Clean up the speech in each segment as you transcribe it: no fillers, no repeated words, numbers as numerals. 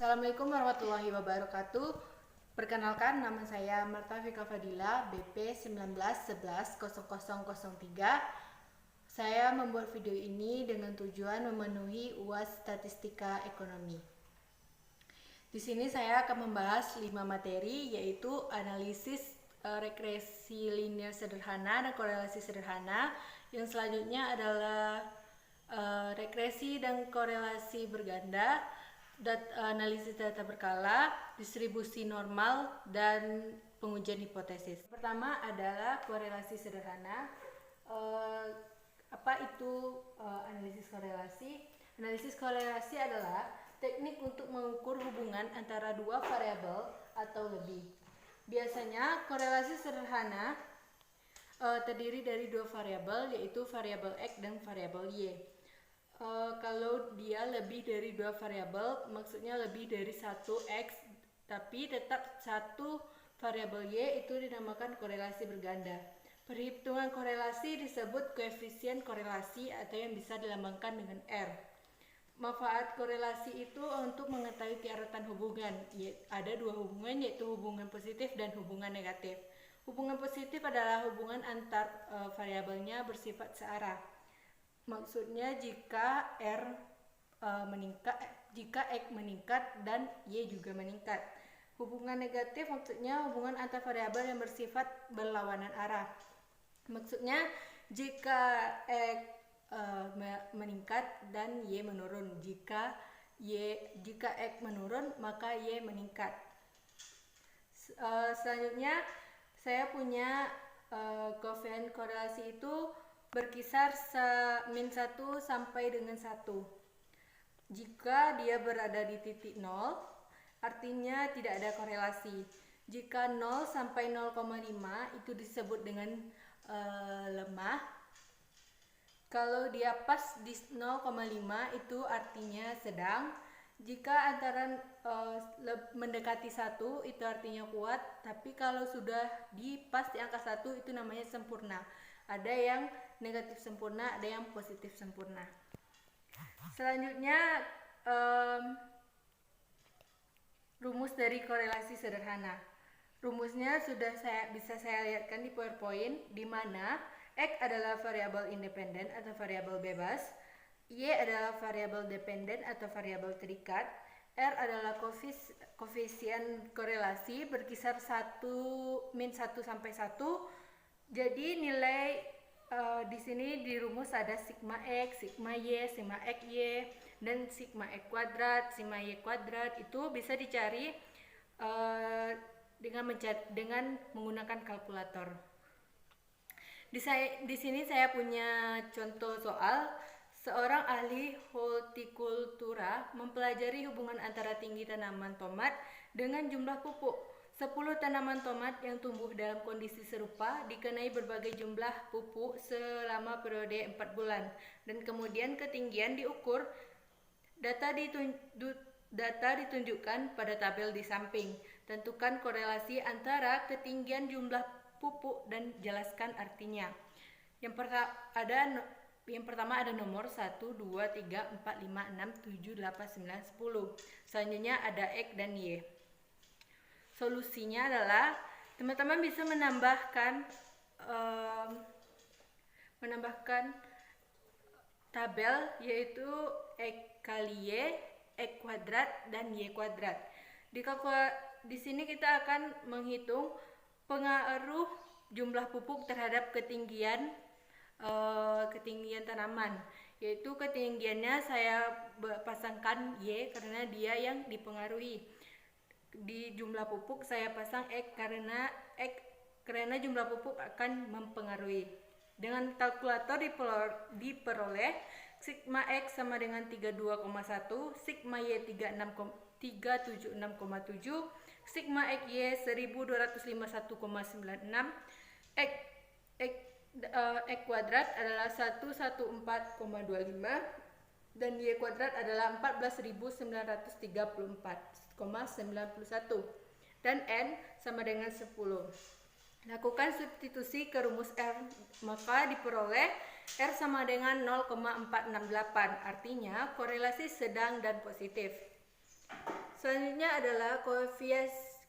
Assalamualaikum warahmatullahi wabarakatuh. Perkenalkan, nama saya Marta Fika Fadila, BP 1911-0003. Saya membuat video ini dengan tujuan memenuhi UAS Statistika Ekonomi. Di sini saya akan membahas 5 materi, yaitu analisis regresi linear sederhana dan korelasi sederhana. Yang selanjutnya adalah regresi dan korelasi berganda, analisis data berkala, distribusi normal, dan pengujian hipotesis. Pertama adalah korelasi sederhana. Apa itu analisis korelasi? Analisis korelasi adalah teknik untuk mengukur hubungan antara dua variabel atau lebih. Biasanya korelasi sederhana terdiri dari dua variabel, yaitu variabel X dan variabel Y. Kalau dia lebih dari dua variabel, maksudnya lebih dari satu X, tapi tetap satu variabel Y, itu dinamakan korelasi berganda. Perhitungan korelasi disebut koefisien korelasi atau yang bisa dilambangkan dengan R. Manfaat korelasi itu untuk mengetahui keeratan hubungan. Ada dua hubungan, yaitu hubungan positif dan hubungan negatif. Hubungan positif adalah hubungan antar variabelnya bersifat searah. Maksudnya jika jika X meningkat dan Y juga meningkat. Hubungan negatif maksudnya hubungan antar variabel yang bersifat berlawanan arah. Maksudnya jika X meningkat dan Y menurun. Jika X menurun, maka Y meningkat. Selanjutnya saya punya koefisien korelasi itu berkisar min 1 sampai dengan 1. Jika dia berada di titik 0, artinya tidak ada korelasi. Jika 0 sampai 0,5 itu disebut dengan lemah. Kalau dia pas di 0,5 itu artinya sedang. Jika antara mendekati 1 itu artinya kuat, tapi kalau sudah pas di angka 1 itu namanya sempurna. Ada yang negatif sempurna, ada yang positif sempurna. Selanjutnya rumus dari korelasi sederhana. Rumusnya bisa saya lihatkan di PowerPoint, di mana X adalah variabel independen atau variabel bebas, Y adalah variabel dependen atau variabel terikat, R adalah koefisien korelasi berkisar min 1 sampai 1. Jadi nilai di sini di rumus ada sigma X, sigma Y, sigma XY, dan sigma X kuadrat, sigma Y kuadrat. Itu bisa dicari dengan menggunakan kalkulator. Di sini saya punya contoh soal. Seorang ahli hortikultura mempelajari hubungan antara tinggi tanaman tomat dengan jumlah pupuk. 10 tanaman tomat yang tumbuh dalam kondisi serupa dikenai berbagai jumlah pupuk selama periode 4 bulan. Dan kemudian ketinggian diukur. Data ditunjukkan pada tabel di samping. Tentukan korelasi antara ketinggian jumlah pupuk dan jelaskan artinya. Yang pertama ada nomor 1, 2, 3, 4, 5, 6, 7, 8, 9, 10. Selanjutnya ada X dan Y. Solusinya adalah teman-teman bisa menambahkan tabel, yaitu X kali Y, X kuadrat, dan Y kuadrat. Di sini kita akan menghitung pengaruh jumlah pupuk terhadap ketinggian tanaman, yaitu ketinggiannya saya pasangkan Y karena dia yang dipengaruhi. Di jumlah pupuk saya pasang X karena jumlah pupuk akan mempengaruhi. Dengan kalkulator diperoleh sigma X sama dengan 32,1, sigma Y 376,7, sigma XY 1251,96, X kuadrat adalah 114,25 dan Y kuadrat adalah 14.934,91 dan N sama dengan 10. Lakukan substitusi ke rumus R, maka diperoleh R sama dengan 0,468, artinya korelasi sedang dan positif. Selanjutnya Selanjutnya adalah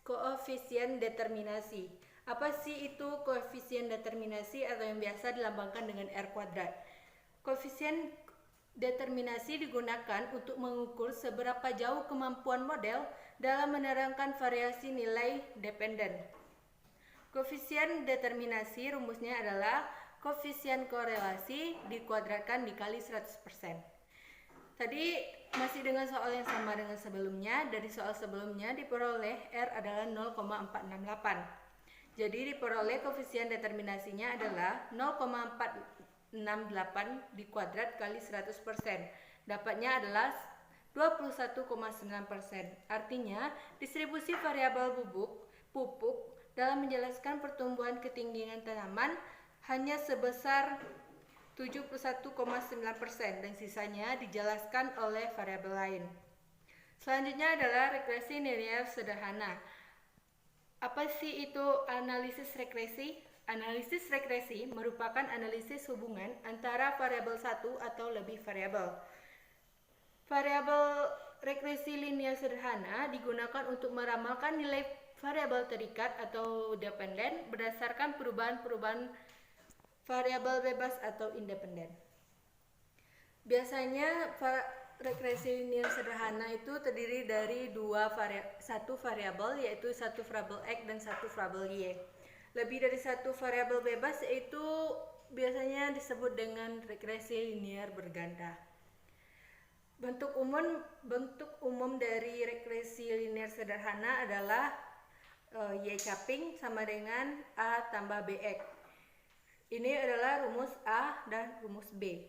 koefisien determinasi. Apa sih itu koefisien determinasi atau yang biasa dilambangkan dengan R kuadrat? Koefisien determinasi digunakan untuk mengukur seberapa jauh kemampuan model dalam menerangkan variasi nilai dependen. Koefisien determinasi rumusnya adalah koefisien korelasi dikuadratkan dikali 100%. Tadi masih dengan soal yang sama dengan sebelumnya. Dari soal sebelumnya diperoleh R adalah 0,468. Jadi diperoleh koefisien determinasinya adalah 0,468 dikuadrat kali 100%. Dapatnya adalah 21,9%. Artinya distribusi variabel pupuk dalam menjelaskan pertumbuhan ketinggian tanaman hanya sebesar 71,9% dan sisanya dijelaskan oleh variabel lain. Selanjutnya adalah regresi linear sederhana. Apa sih itu analisis regresi? Analisis regresi merupakan analisis hubungan antara variabel satu atau lebih variabel. Variabel regresi linear sederhana digunakan untuk meramalkan nilai variabel terikat atau dependen berdasarkan perubahan-perubahan variabel bebas atau independen. Biasanya regresi linear sederhana itu terdiri dari satu variabel, yaitu satu variabel X dan satu variabel Y. Lebih dari satu variabel bebas yaitu biasanya disebut dengan regresi linear berganda. Bentuk umum dari regresi linear sederhana adalah Y capping sama dengan A tambah BX. Ini adalah rumus A dan rumus B,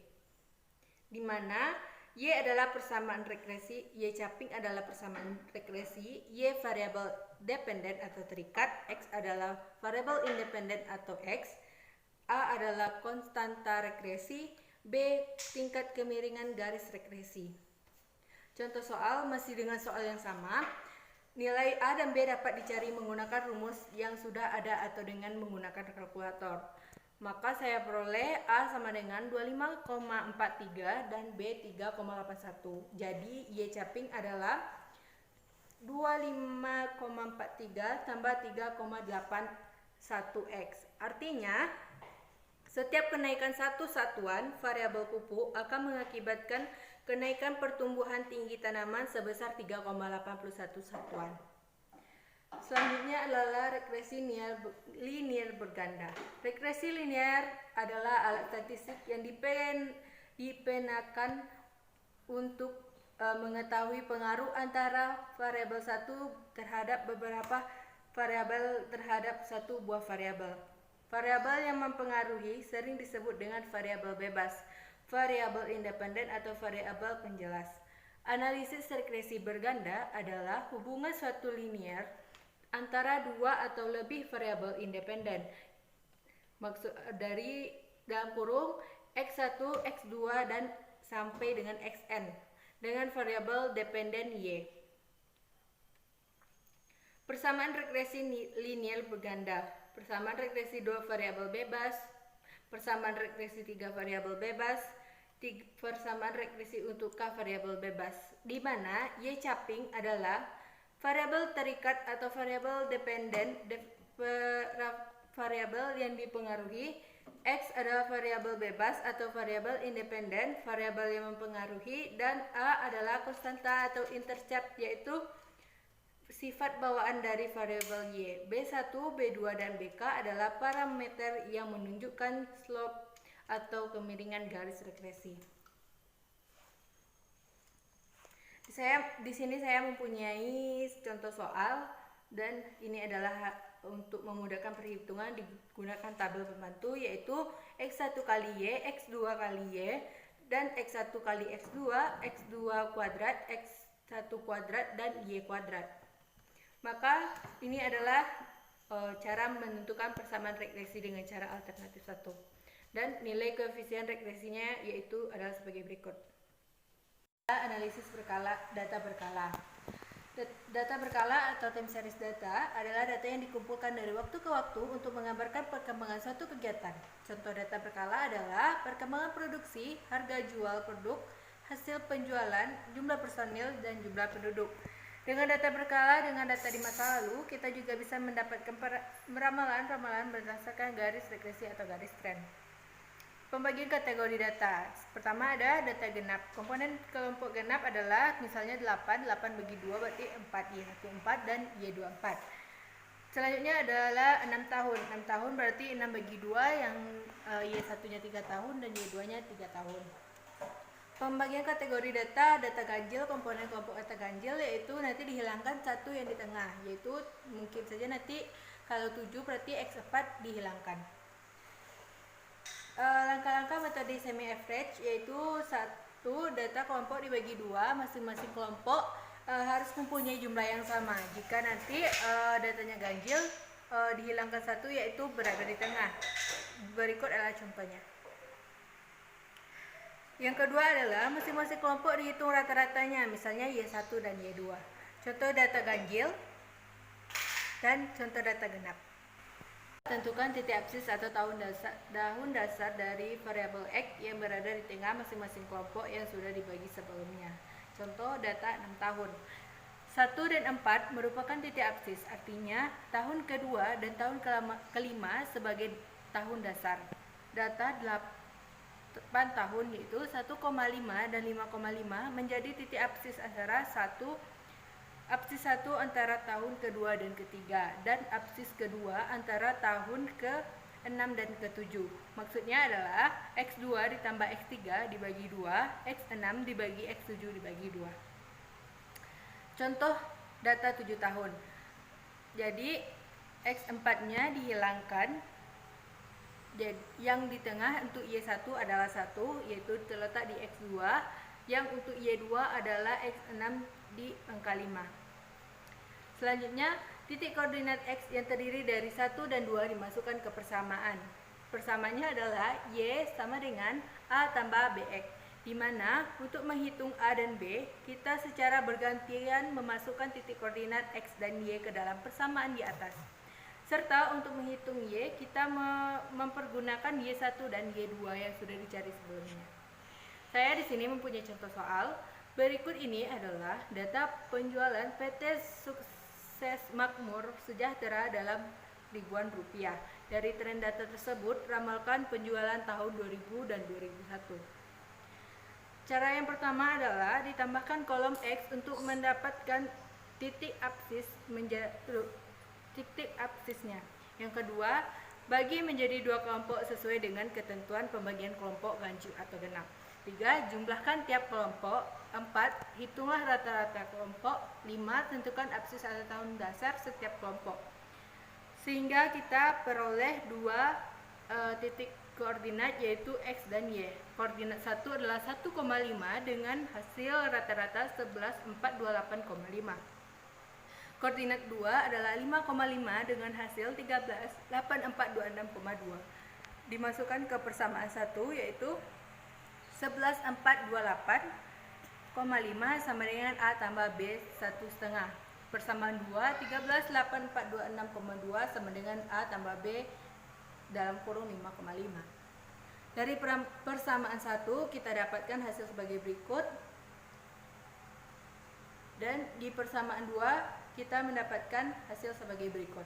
di mana Y adalah persamaan regresi, Y capping adalah persamaan regresi, Y variabel dependen atau terikat, X adalah variabel independen atau X, A adalah konstanta regresi, B tingkat kemiringan garis regresi. Contoh soal masih dengan soal yang sama. Nilai A dan B dapat dicari menggunakan rumus yang sudah ada atau dengan menggunakan kalkulator. Maka saya peroleh A sama dengan 25,43 dan B 3,81. Jadi Y capping adalah 25,43 tambah 3,81X. Artinya, setiap kenaikan satu satuan variabel pupuk akan mengakibatkan kenaikan pertumbuhan tinggi tanaman sebesar 3,81 satuan. Selanjutnya adalah regresi linear berganda. Regresi linear adalah alat statistik yang dipenakan untuk mengetahui pengaruh antara variabel satu terhadap beberapa variabel terhadap satu buah variabel. Variabel yang mempengaruhi sering disebut dengan variabel bebas, variabel independen atau variabel penjelas. Analisis regresi berganda adalah hubungan suatu linear antara dua atau lebih variabel independen. Maksud dari dalam kurung X1, X2 dan sampai dengan Xn dengan variabel dependen Y. Persamaan regresi linear berganda. Persamaan regresi dua variabel bebas, persamaan regresi tiga variabel bebas, persamaan regresi untuk K variabel bebas, di mana Y capping adalah variabel terikat atau variabel dependen, variabel yang dipengaruhi. X adalah variabel bebas atau variabel independen, variabel yang mempengaruhi, dan A adalah konstanta atau intercept, yaitu sifat bawaan dari variabel Y. B1, B2, dan BK adalah parameter yang menunjukkan slope atau kemiringan garis regresi. Di sini saya mempunyai contoh soal, dan ini adalah untuk memudahkan perhitungan digunakan tabel pembantu, yaitu X1 kali Y, X2 kali Y, dan X1 kali X2, X2 kuadrat, X1 kuadrat, dan Y kuadrat. Maka ini adalah cara menentukan persamaan regresi dengan cara alternatif 1. Dan nilai koefisien regresinya yaitu adalah sebagai berikut. Analisis data berkala. Data berkala atau time series data adalah data yang dikumpulkan dari waktu ke waktu untuk menggambarkan perkembangan suatu kegiatan. Contoh data berkala adalah perkembangan produksi, harga jual produk, hasil penjualan, jumlah personil, dan jumlah penduduk. Dengan data berkala dengan data di masa lalu, kita juga bisa mendapatkan ramalan-ramalan berdasarkan garis regresi atau garis tren. Pembagian kategori data. Pertama ada data genap. Komponen kelompok genap adalah misalnya 8 bagi 2 berarti 4, Y1 4 dan Y2 4. Selanjutnya adalah 6 tahun. 6 tahun berarti 6 bagi 2 yang Y1-nya 3 tahun dan Y2-nya 3 tahun. Pembagian kategori data ganjil, komponen kelompok data ganjil yaitu nanti dihilangkan satu yang di tengah, yaitu mungkin saja nanti kalau 7 berarti X4 dihilangkan. Langkah-langkah metode semi average yaitu satu, data kelompok dibagi dua, masing-masing kelompok harus mempunyai jumlah yang sama. Jika nanti datanya ganjil, dihilangkan satu yaitu berada di tengah. Berikut adalah contohnya. Yang kedua adalah masing-masing kelompok dihitung rata-ratanya, misalnya Y1 dan Y2. Contoh data ganjil dan contoh data genap. Tentukan titik absis atau tahun dasar dari variabel X yang berada di tengah masing-masing kelompok yang sudah dibagi sebelumnya. Contoh data 6 tahun. 1 dan 4 merupakan titik absis, artinya tahun kedua dan tahun kelima sebagai tahun dasar. Data 8 tahun yaitu 1,5 dan 5,5 menjadi titik absis antara absis 1 antara tahun kedua dan ketiga, dan absis kedua antara tahun ke-6 dan ke-7. Maksudnya adalah X2 ditambah X3 dibagi 2, X6 dibagi X7 dibagi 2. Contoh data 7 tahun. Jadi X4-nya dihilangkan, yang di tengah untuk Y1 adalah 1, yaitu terletak di X2, yang untuk Y2 adalah X6 di angka 5. Selanjutnya, titik koordinat X yang terdiri dari 1 dan 2 dimasukkan ke persamaan. Persamaannya adalah Y sama dengan A tambah BX, di mana untuk menghitung A dan B, kita secara bergantian memasukkan titik koordinat X dan Y ke dalam persamaan di atas. Serta untuk menghitung Y, kita mempergunakan Y1 dan Y2 yang sudah dicari sebelumnya. Saya di sini mempunyai contoh soal. Berikut ini adalah data penjualan PT Sukses Makmur Sejahtera dalam ribuan rupiah. Dari tren data tersebut, ramalkan penjualan tahun 2000 dan 2001. Cara yang pertama adalah ditambahkan kolom X untuk mendapatkan titik absisnya. Yang kedua, bagi menjadi dua kelompok sesuai dengan ketentuan pembagian kelompok ganjil atau genap. 3. Jumlahkan tiap kelompok. 4. Hitunglah rata-rata kelompok. 5. Tentukan absis atau tahun dasar setiap kelompok. Sehingga kita peroleh dua titik koordinat yaitu X dan Y. Koordinat 1 adalah 1,5 dengan hasil rata-rata 11.428,5. Koordinat 2 adalah 5,5 dengan hasil 13.8426,2. Dimasukkan ke persamaan 1 yaitu 11.428,5 sama dengan A tambah B 1/2. Persamaan 2, 13.8426,2 sama dengan A tambah B dalam kurung 5,5. Dari persamaan 1 kita dapatkan hasil sebagai berikut. Dan di persamaan 2 kita mendapatkan hasil sebagai berikut.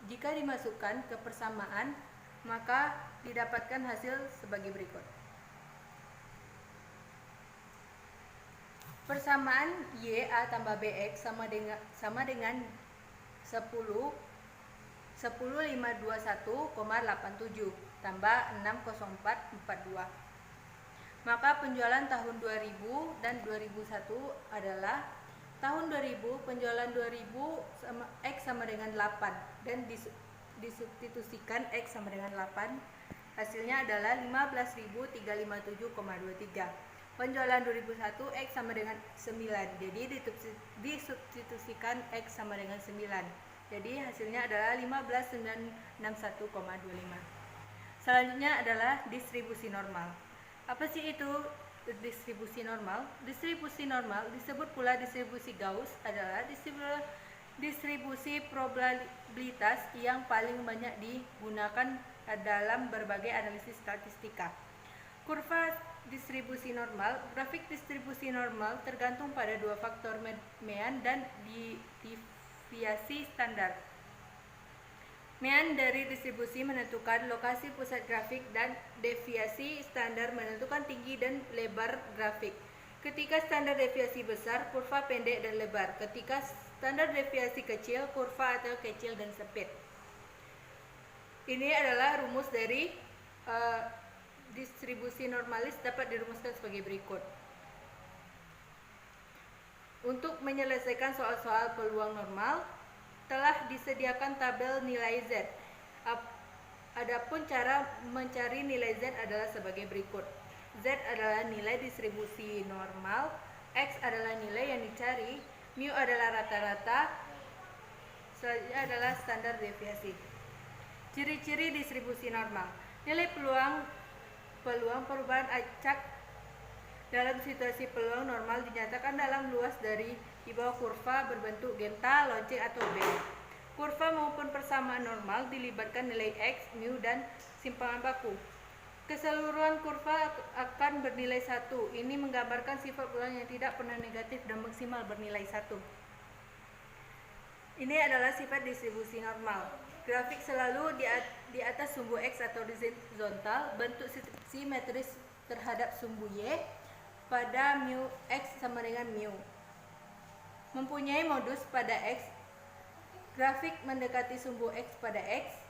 Jika dimasukkan ke persamaan, maka didapatkan hasil sebagai berikut. Persamaan Y A tambah BX sama dengan 10.521,87 tambah 60442. Maka penjualan tahun 2000 dan 2001 adalah tahun 2000 penjualan 2000 X sama dengan 8 dan disubstitusikan X sama dengan 8, hasilnya adalah 15.357,23. Penjualan 2001 X sama dengan 9, jadi disubstitusikan X sama dengan 9, jadi hasilnya adalah 15.961,25. Selanjutnya adalah distribusi normal. Apa sih itu distribusi normal? Distribusi normal disebut pula distribusi Gauss adalah distribusi probabilitas yang paling banyak digunakan dalam berbagai analisis statistika. Kurva distribusi normal. Grafik distribusi normal tergantung pada dua faktor, mean dan deviasi standar. Mean dari distribusi menentukan lokasi pusat grafik dan deviasi standar menentukan tinggi dan lebar grafik. Ketika standar deviasi besar, kurva pendek dan lebar. Ketika standar deviasi kecil, kurva atau kecil dan sempit. Ini adalah rumus dari distribusi normalis, dapat dirumuskan sebagai berikut. Untuk menyelesaikan soal-soal peluang normal, telah disediakan tabel nilai Z. Adapun cara mencari nilai Z adalah sebagai berikut. Z adalah nilai distribusi normal, X adalah nilai yang dicari, mu adalah rata-rata, selanjutnya adalah standar deviasi. Ciri-ciri distribusi normal. Nilai peluang perubahan acak dalam situasi peluang normal dinyatakan dalam luas dari di bawah kurva berbentuk delta, lonceng atau B. Kurva maupun persamaan normal dilibatkan nilai X, mu, dan simpangan baku. Keseluruhan kurva akan bernilai 1. Ini menggambarkan sifat peluang yang tidak pernah negatif dan maksimal bernilai 1. Ini adalah sifat distribusi normal. Grafik selalu di atas sumbu X atau horizontal, bentuk simetris terhadap sumbu Y pada mu X sama dengan mu. Mempunyai modus pada X, grafik mendekati sumbu X pada X.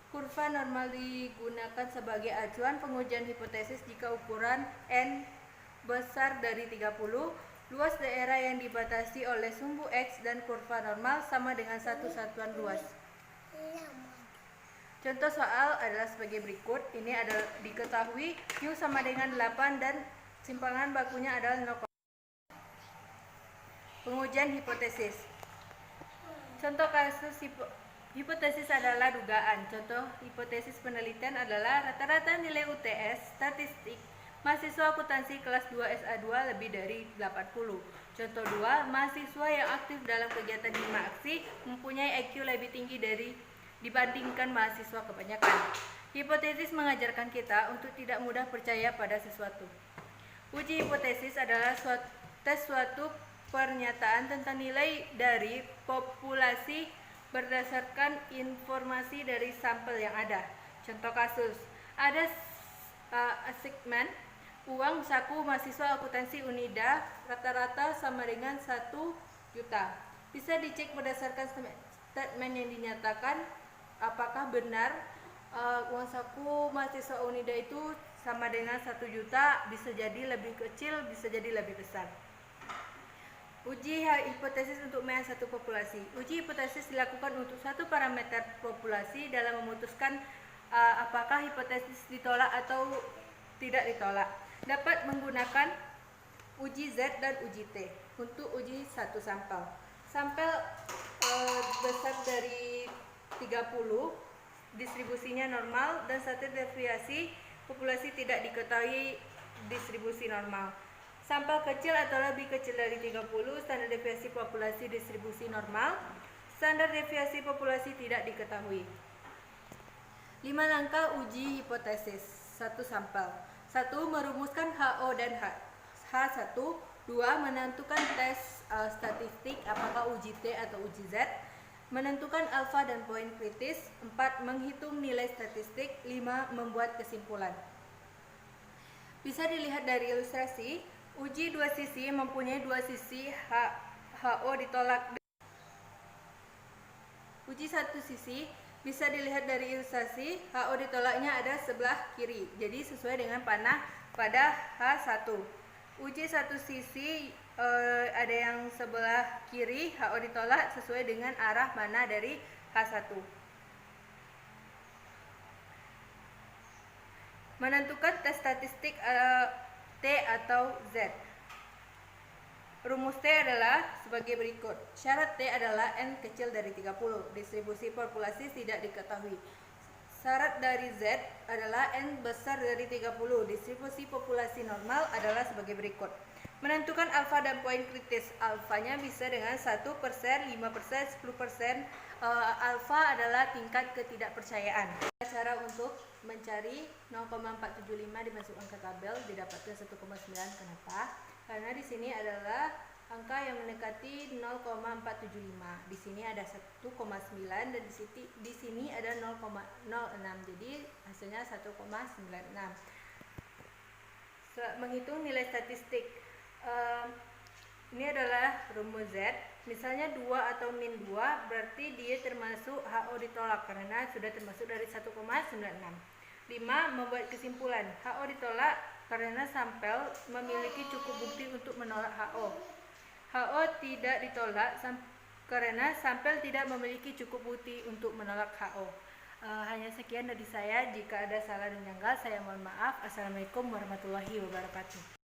Kurva normal digunakan sebagai acuan pengujian hipotesis jika ukuran N besar dari 30, luas daerah yang dibatasi oleh sumbu X dan kurva normal sama dengan satu satuan luas. Contoh soal adalah sebagai berikut. Ini adalah diketahui mu sama dengan 8 dan simpangan bakunya adalah 0. Pengujian hipotesis. Contoh kasus hipotesis adalah dugaan. Contoh hipotesis penelitian adalah rata-rata nilai UTS statistik mahasiswa akuntansi kelas 2 SA2 lebih dari 80. Contoh 2, mahasiswa yang aktif dalam kegiatan 5 aksi mempunyai IQ lebih tinggi dibandingkan mahasiswa kebanyakan. Hipotesis mengajarkan kita untuk tidak mudah percaya pada sesuatu. Uji hipotesis adalah suatu pernyataan tentang nilai dari populasi berdasarkan informasi dari sampel yang ada. Contoh kasus, ada segmen uang saku mahasiswa akuntansi Unida rata-rata sama dengan 1 juta. Bisa dicek berdasarkan statement yang dinyatakan apakah benar uang saku mahasiswa Unida itu sama dengan 1 juta, bisa jadi lebih kecil, bisa jadi lebih besar. Uji hipotesis untuk mean satu populasi. Uji hipotesis dilakukan untuk satu parameter populasi dalam memutuskan apakah hipotesis ditolak atau tidak ditolak. Dapat menggunakan uji Z dan uji T untuk uji satu sampel. Sampel besar dari 30, distribusinya normal, dan satu deviasi populasi tidak diketahui distribusi normal. Sampel kecil atau lebih kecil dari 30, standar deviasi populasi distribusi normal. Standar deviasi populasi tidak diketahui. 5 langkah uji hipotesis satu sampel. 1. Merumuskan HO dan H1. 2. Menentukan tes statistik apakah uji T atau uji Z. Menentukan alfa dan poin kritis. 4. Menghitung nilai statistik. 5. Membuat kesimpulan. Bisa dilihat dari ilustrasi. Uji dua sisi mempunyai dua sisi HO ditolak. Uji satu sisi bisa dilihat dari ilustrasi, HO ditolaknya ada sebelah kiri, jadi sesuai dengan panah pada H1. Uji satu sisi ada yang sebelah kiri, HO ditolak sesuai dengan arah mana dari H1. Menentukan tes statistik T atau Z. Rumus T adalah sebagai berikut. Syarat T adalah N kecil dari 30. Distribusi populasi tidak diketahui. Syarat dari Z adalah N besar dari 30. Distribusi populasi normal adalah sebagai berikut. Menentukan alfa dan poin kritis. Alfanya bisa dengan 1%, 5%, 10%. Alfa adalah tingkat ketidakpercayaan. Cara untuk mencari 0,475 dimasukkan ke tabel didapatkan 1,9. Kenapa? Karena di sini adalah angka yang mendekati 0,475. Di sini ada 1,9 dan di sini ada 0,06. Jadi hasilnya 1,96. Menghitung nilai statistik. Ini adalah rumus Z. Misalnya 2 atau min 2 berarti dia termasuk HO ditolak karena sudah termasuk dari 1,96. 5. Membuat kesimpulan. HO ditolak karena sampel memiliki cukup bukti untuk menolak HO. HO tidak ditolak karena sampel tidak memiliki cukup bukti untuk menolak HO. Hanya sekian dari saya. Jika ada salah dan janggal, saya mohon maaf. Assalamualaikum warahmatullahi wabarakatuh.